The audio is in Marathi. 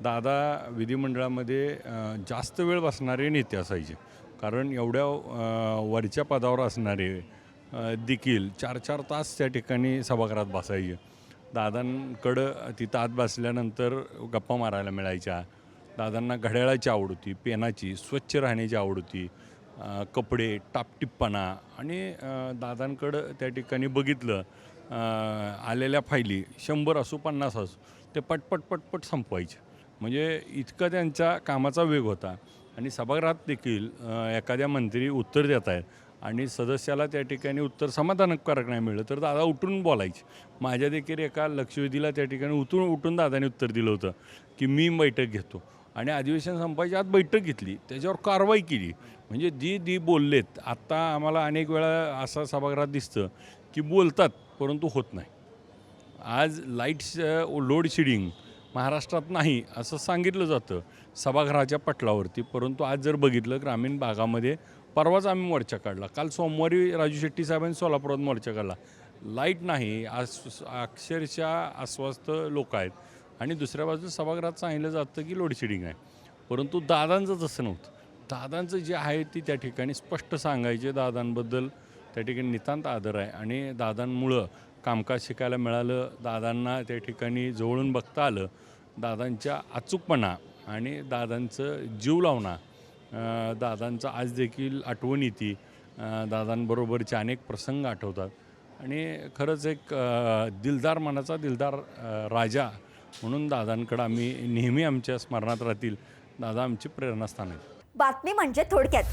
दादा विधिमंडळामध्ये जास्त वेळ बसणारे नेते असायचे, कारण एवढ्या वरच्या पदावर असणारे देखील 4-4 तास त्या ठिकाणी सभागृहात बसायचे. दादांकडं तिथं आत बसल्यानंतर गप्पा मारायला मिळायच्या. दादांना घड्याळाची आवड होती, पेनाची, स्वच्छ राहण्याची आवड होती, कपडे, टापटिप्पणा आणि दादांकडं त्या ठिकाणी बघितलं आलेल्या फायली 100 असो 50 असो ते पटपट संपवायचे. म्हणजे इतका त्यांचा कामाचा वेग होता. आणि सभागृहात देखील एखाद्या मंत्री उत्तर देत आहेत आणि सदस्याला त्या ठिकाणी उत्तर समाधानकारक नाही मिळलं तर दादा उठून बोलायचे. माझ्या देखील एका लक्षवेधीला त्या ठिकाणी उठून दादाने उत्तर दिलं होतं की मी बैठक घेतो आणि अधिवेशन संपायच्या आत बैठक घेतली, त्याच्यावर कारवाई केली. म्हणजे जी बोललेत. आत्ता आम्हाला अनेक वेळा असं सभागृहात दिसतं की बोलतात परंतु होत नाही. आज लाईट्स लोड शेडिंग महाराष्ट्रात नाही असं सांगितलं जातं सभागृहाच्या पटलावरती, परंतु आज जर बघितलं ग्रामीण भागामध्ये परवाच आम्ही मोर्चा काढला, काल सोमवारी राजू शेट्टी साहेबांनी सोलापुरात मोर्चा काढला. लाईट नाही, अक्षरशः अस्वस्थ लोक आहेत आणि दुसऱ्या बाजूला सभागृहात सांगितलं जातं की लोड शेडिंग आहे, परंतु दादांचं तसं नव्हतं. दादांचं जे आहे ती त्या ठिकाणी स्पष्ट सांगायचे. दादांबद्दल त्या ठिकाणी नितांत आदर आहे आणि दादांमुळं कामकाज शिकायला मिळालं, दादांना त्या ठिकाणी जवळून बघता आलं. दादांच्या अचूकपणा आणि दादांचं जीव लावणा, दादांचं आज देखील आठवण येते. दादांबरोबरचे अनेक प्रसंग आठवतात आणि खरंच एक दिलदार मनाचा दिलदार राजा म्हणून दादांकडं आम्ही नेहमी आमच्या स्मरणात राहतील. दादा आमची प्रेरणास्थान आहेत. बातमी म्हणजे थोडक्यात.